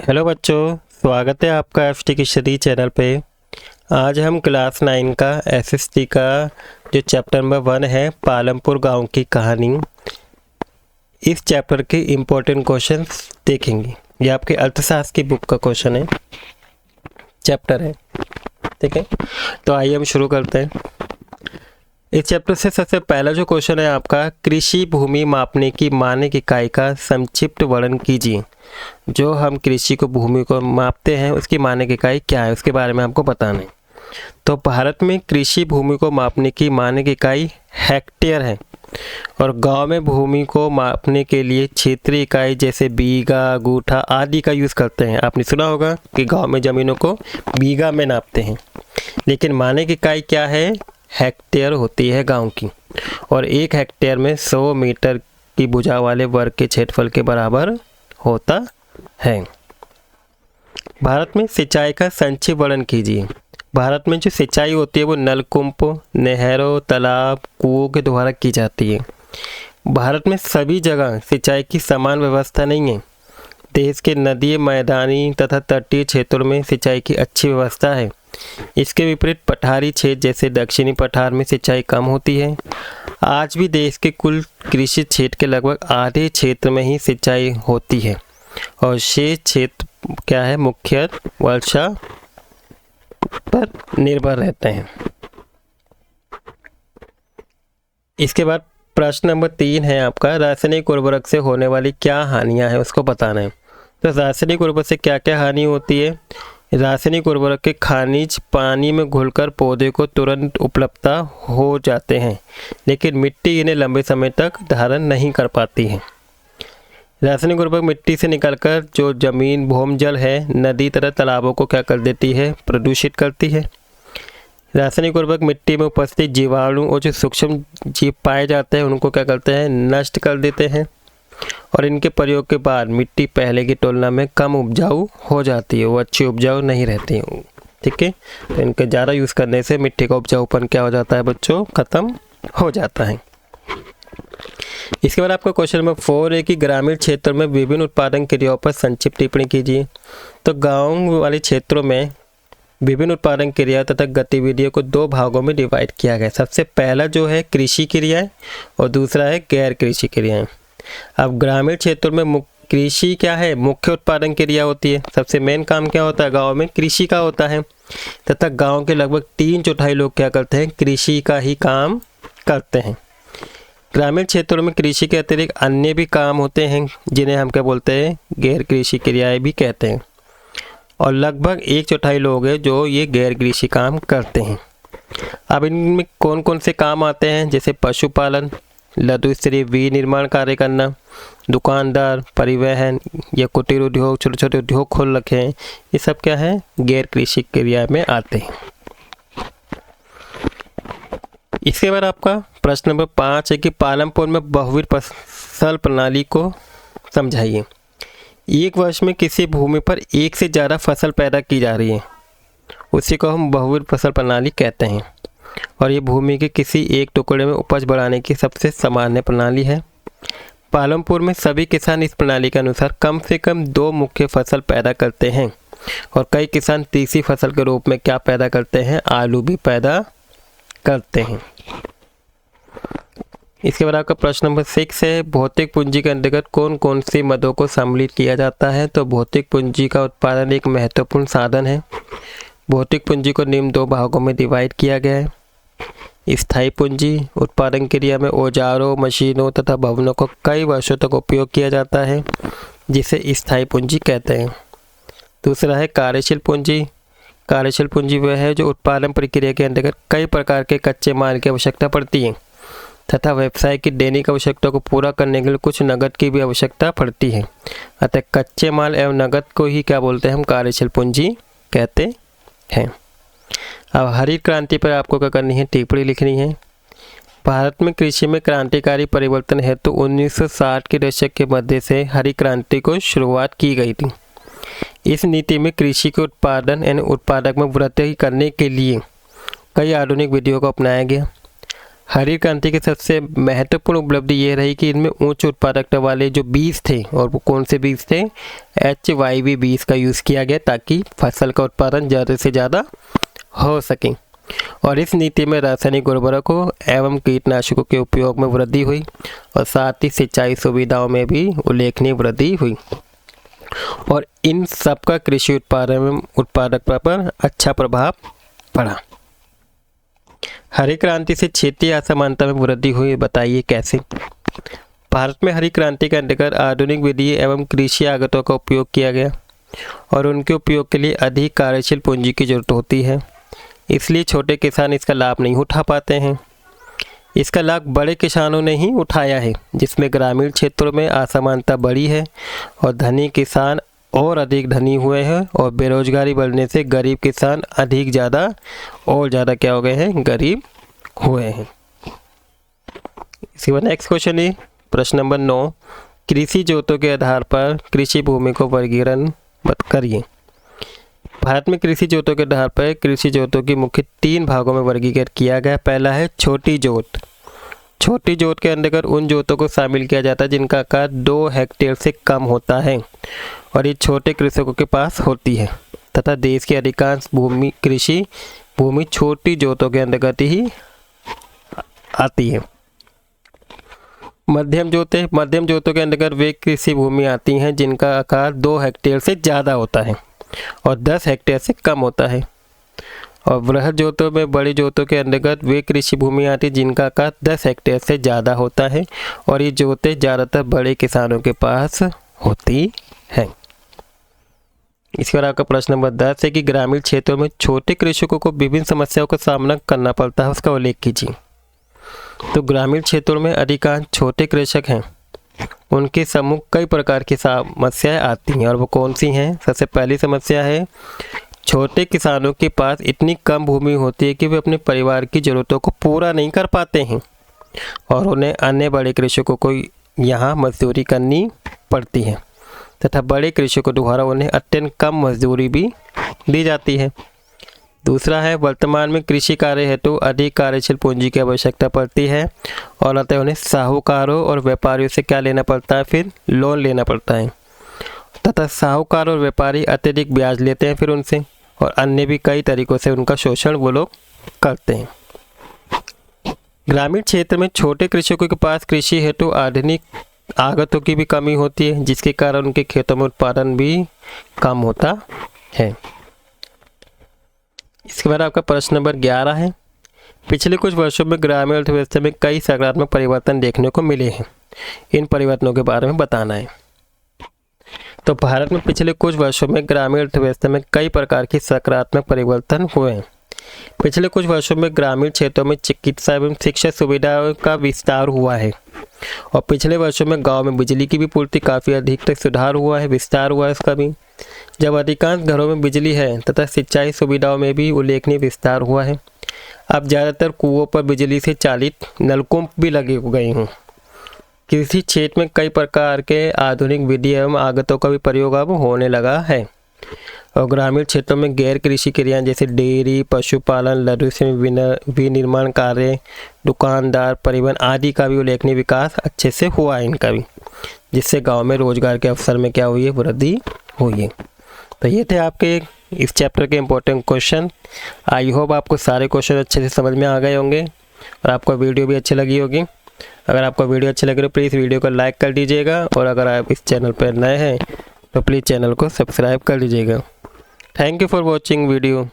Hello बच्चों, स्वागत है आपका एफटी की स्टडी चैनल पे। आज हम क्लास 9 का एसएसटी का जो चैप्टर नंबर 1 है पालमपुर गांव की कहानी, इस चैप्टर के इम्पोर्टेंट क्वेश्चंस देखेंगे। ये आपके अर्थशास्त्र की बुक का क्वेश्चन है, चैप्टर है, ठीक है। तो आइए हम शुरू करते हैं। इस चैप्टर से सबसे पहला जो क्वेश्चन है आपका, कृषि भूमि मापने की मानक इकाई का संक्षिप्त वर्णन कीजिए। जो हम कृषि को भूमि को मापते हैं उसकी मानक इकाई क्या है, उसके बारे में आपको बताना है। तो भारत में कृषि भूमि को मापने की मानक इकाई हेक्टेयर है और गांव में भूमि को मापने के लिए क्षेत्रीय इकाई जैसे बीघा, गुठा आदि का यूज़ करते हैं। आपने सुना होगा कि गांव में ज़मीनों को बीघा में नापते हैं, लेकिन मानक इकाई क्या है, हेक्टेयर होती है गांव की। और एक हेक्टेयर में 100 मीटर की भुजा वाले वर्ग के क्षेत्रफल के बराबर होता है। भारत में सिंचाई का संक्षिप्त वर्णन कीजिए। भारत में जो सिंचाई होती है वो नलकूप, नहरों, तालाब, कुओं के द्वारा की जाती है। भारत में सभी जगह सिंचाई की समान व्यवस्था नहीं है। देश के नदी, मैदानी तथा तटीय क्षेत्रों में सिंचाई की अच्छी व्यवस्था है। इसके विपरीत पठारी क्षेत्र जैसे दक्षिणी पठार में सिंचाई कम होती है। आज भी देश के कुल कृषि क्षेत्र के लगभग आधे क्षेत्र में ही सिंचाई होती है और शेष क्षेत्र क्या है, मुख्यतः वर्षा पर निर्भर रहते हैं। इसके बाद प्रश्न नंबर 3 है आपका, रासायनिक उर्वरक से होने वाली क्या हानियां हैं उसको बताना है। तो रासायनिक उर्वरक से क्या क्या हानि होती है। रासायनिक उर्वरक के खनिज पानी में घुलकर पौधे को तुरंत उपलब्ध हो जाते हैं, लेकिन मिट्टी इन्हें लंबे समय तक धारण नहीं कर पाती है। रासायनिक उर्वरक मिट्टी से निकलकर जो जमीन, भूमजल है, नदी तथा तालाबों को क्या कर देती है, प्रदूषित करती है। रासायनिक उर्वरक मिट्टी में उपस्थित जीवाणु और जो सूक्ष्म जीव पाए जाते हैं उनको क्या करते हैं, नष्ट कर देते हैं। और इनके प्रयोग के बाद मिट्टी पहले की तुलना में कम उपजाऊ हो जाती है, वो अच्छी उपजाऊ नहीं रहती है, ठीक है। तो इनके ज़्यादा यूज़ करने से मिट्टी का उपजाऊपन क्या हो जाता है बच्चों, ख़त्म हो जाता है। इसके बाद आपका क्वेश्चन नंबर 4 है कि ग्रामीण क्षेत्रों में विभिन्न उत्पादन क्रियाओं पर संक्षिप्त टिप्पणी कीजिए। तो गाँव वाले क्षेत्रों में विभिन्न उत्पादन क्रिया तथा गतिविधियों को 2 भागों में डिवाइड किया गया। सबसे पहला जो है कृषि क्रियाएं और दूसरा है गैर कृषि क्रियाएं। अब ग्रामीण क्षेत्रों में कृषि क्या है, मुख्य उत्पादन क्रिया होती है। सबसे मेन काम क्या होता है गांव में, कृषि का होता है, तथा गांव के लगभग 3/4 लोग क्या करते हैं, कृषि का ही काम करते हैं। ग्रामीण क्षेत्रों में कृषि के अतिरिक्त अन्य भी काम होते हैं जिन्हें हम क्या बोलते हैं, गैर कृषि क्रियाएं भी कहते हैं। और लगभग 1/4 लोग हैं जो ये गैर कृषि काम करते हैं। अब इनमें कौन कौन से काम आते हैं, जैसे पशुपालन, लघु स्त्री विनिर्माण कार्य करना, दुकानदार, परिवहन या कुटीर उद्योग, छोटे छोटे उद्योग खोल रखे हैं, ये सब क्या है, गैर कृषि क्रिया में आते हैं। इसके बाद आपका प्रश्न नंबर 5 है कि पालमपुर में बहुविध फसल प्रणाली को समझाइए। एक वर्ष में किसी भूमि पर एक से ज़्यादा फसल पैदा की जा रही है, उसी को हम बहुविध फसल प्रणाली कहते हैं। और ये भूमि के किसी एक टुकड़े में उपज बढ़ाने की सबसे सामान्य प्रणाली है। पालमपुर में सभी किसान इस प्रणाली के अनुसार कम से कम 2 मुख्य फसल पैदा करते हैं और कई किसान तीसरी फसल के रूप में क्या पैदा करते हैं, आलू भी पैदा करते हैं। इसके बाद आपका प्रश्न नंबर 6 है, भौतिक पूंजी के अंतर्गत कौन कौन सी मदों को सम्मिलित किया जाता है। तो भौतिक पूंजी का उत्पादन एक महत्वपूर्ण साधन है। भौतिक पूंजी को निम्न 2 भागों में डिवाइड किया गया है। स्थायी पूंजी, उत्पादन क्रिया में औजारों, मशीनों तथा भवनों को कई वर्षों तक उपयोग किया जाता है, जिसे स्थायी पूंजी कहते हैं। दूसरा है कार्यशील पूंजी। कार्यशील पूंजी वह है जो उत्पादन प्रक्रिया के अंतर्गत कई प्रकार के कच्चे माल की आवश्यकता पड़ती है तथा व्यवसाय की दैनिक आवश्यकता को पूरा करने के लिए कुछ नकद की भी आवश्यकता पड़ती है। अतः कच्चे माल एवं नकद को ही क्या बोलते हैं, हम कार्यशील पूंजी कहते हैं। अब हरित क्रांति पर आपको क्या करनी है, टिप्पणी लिखनी है। भारत में कृषि में क्रांतिकारी परिवर्तन हेतु 1960 के दशक के मध्य से हरित क्रांति को शुरुआत की गई थी। इस नीति में कृषि के उत्पादन यानी उत्पादक में वृद्धि करने के लिए कई आधुनिक विधियों को अपनाया गया। हरित क्रांति की सबसे महत्वपूर्ण उपलब्धि ये रही कि इनमें उच्च उत्पादकता वाले जो बीज थे, और वो कौन से बीज थे, HYV बीज का यूज़ किया गया ताकि फसल का उत्पादन ज़्यादा से ज़्यादा हो सके। और इस नीति में रासायनिक उर्वरकों एवं कीटनाशकों के उपयोग में वृद्धि हुई और साथ ही सिंचाई सुविधाओं में भी उल्लेखनीय वृद्धि हुई, और इन सब का कृषि उत्पादन में उत्पादकता पर अच्छा प्रभाव पड़ा। हरित क्रांति से क्षेत्रीय असमानता में वृद्धि हुई, बताइए कैसे। भारत में हरित क्रांति के अंतर्गत आधुनिक विधि एवं कृषि आगतों का उपयोग किया गया और उनके उपयोग के लिए अधिक कार्यशील पूंजी की जरूरत होती है, इसलिए छोटे किसान इसका लाभ नहीं उठा पाते हैं। इसका लाभ बड़े किसानों ने ही उठाया है, जिसमें ग्रामीण क्षेत्रों में असमानता बढ़ी है और धनी किसान और अधिक धनी हुए हैं, और बेरोजगारी बढ़ने से गरीब किसान अधिक ज़्यादा और ज़्यादा क्या हो गए हैं, गरीब हुए हैं। इसके बाद नेक्स्ट क्वेश्चन है प्रश्न नंबर 9, कृषि जोतों के आधार पर कृषि भूमि को वर्गीकरण करिए। भारत में कृषि जोतों के आधार पर कृषि जोतों की मुख्य 3 भागों में वर्गीकृत किया गया। पहला है छोटी जोत। छोटी जोत के अंतर्गत उन जोतों को शामिल किया जाता है जिनका आकार 2 हेक्टेयर से कम होता है और ये छोटे कृषकों के पास होती है, तथा देश की अधिकांश कृषि भूमि छोटी जोतों के अंतर्गत ही आती है। मध्यम जोतों के अंतर्गत वे कृषि भूमि आती हैं जिनका आकार 2 हेक्टेयर से ज़्यादा होता है और 10 हेक्टेयर से कम होता है। और वृहद जोतों में बड़ी जोतों के अंतर्गत वे कृषि भूमि आती है जिनका आकार 10 हेक्टेयर से ज़्यादा होता है, और ये जोतें ज़्यादातर बड़े किसानों के पास होती हैं। इसके बाद आपका प्रश्न नंबर 10 है कि ग्रामीण क्षेत्रों में छोटे कृषकों को विभिन्न समस्याओं का सामना करना पड़ता है, उसका उल्लेख कीजिए। तो ग्रामीण क्षेत्रों में अधिकांश छोटे कृषक हैं, उनके समूह कई प्रकार की समस्याएं आती हैं, और वो कौन सी हैं। सबसे पहली समस्या है, छोटे किसानों के पास इतनी कम भूमि होती है कि वे अपने परिवार की ज़रूरतों को पूरा नहीं कर पाते हैं और उन्हें अन्य बड़े कृषकों को यहाँ मजदूरी करनी पड़ती है, तथा बड़े कृषकों द्वारा उन्हें अत्यंत कम मजदूरी भी दी जाती है। दूसरा है, वर्तमान में कृषि कार्य हेतु अधिक कार्यशील पूंजी की आवश्यकता पड़ती है और अतः उन्हें साहूकारों और व्यापारियों से क्या लेना पड़ता है, फिर लोन लेना पड़ता है, तथा साहूकार और व्यापारी अत्यधिक ब्याज लेते हैं फिर उनसे, और अन्य भी कई तरीक़ों से उनका शोषण वो लोग करते हैं। ग्रामीण क्षेत्र में छोटे कृषकों के पास कृषि हेतु आधुनिक आगतों की भी कमी होती है, जिसके कारण उनके खेतों में उत्पादन भी कम होता है। इसके बाद आपका प्रश्न नंबर 11 है, पिछले कुछ वर्षों में ग्रामीण अर्थव्यवस्था में कई सकारात्मक परिवर्तन देखने को मिले हैं, इन परिवर्तनों के बारे में बताना है। तो भारत में पिछले कुछ वर्षों में ग्रामीण अर्थव्यवस्था में कई प्रकार के सकारात्मक परिवर्तन हुए हैं। पिछले कुछ वर्षों में ग्रामीण क्षेत्रों में चिकित्सा एवं शिक्षा सुविधाओं का विस्तार हुआ है, और पिछले वर्षों में गांव में बिजली की भी पूर्ति काफ़ी अधिक तक सुधार हुआ है, विस्तार हुआ है इसका भी। जब अधिकांश घरों में बिजली है तथा सिंचाई सुविधाओं में भी उल्लेखनीय विस्तार हुआ है। अब ज़्यादातर कुओं पर बिजली से चालित नलकूप भी लगे गए हैं। कृषि क्षेत्र में कई प्रकार के आधुनिक विधि एवं आगतों का भी प्रयोग अब होने लगा है, और ग्रामीण क्षेत्रों में गैर कृषि क्रियाएं जैसे डेयरी, पशुपालन, लघु विनिर्माण कार्य, दुकानदार, परिवहन आदि का भी उल्लेखनीय विकास अच्छे से हुआ है इनका भी, जिससे गांव में रोजगार के अवसर में क्या हुई है, वृद्धि हुई है। तो ये थे आपके इस चैप्टर के इम्पोर्टेंट क्वेश्चन। आई होप आपको सारे क्वेश्चन अच्छे से समझ में आ गए होंगे और आपको वीडियो भी अच्छी लगी होगी। अगर आपको वीडियो अच्छी लगे तो प्लीज़ वीडियो को लाइक कर दीजिएगा, और अगर आप इस चैनल पर नए हैं तो प्लीज़ चैनल को सब्सक्राइब कर लीजिएगा। Thank you for watching video.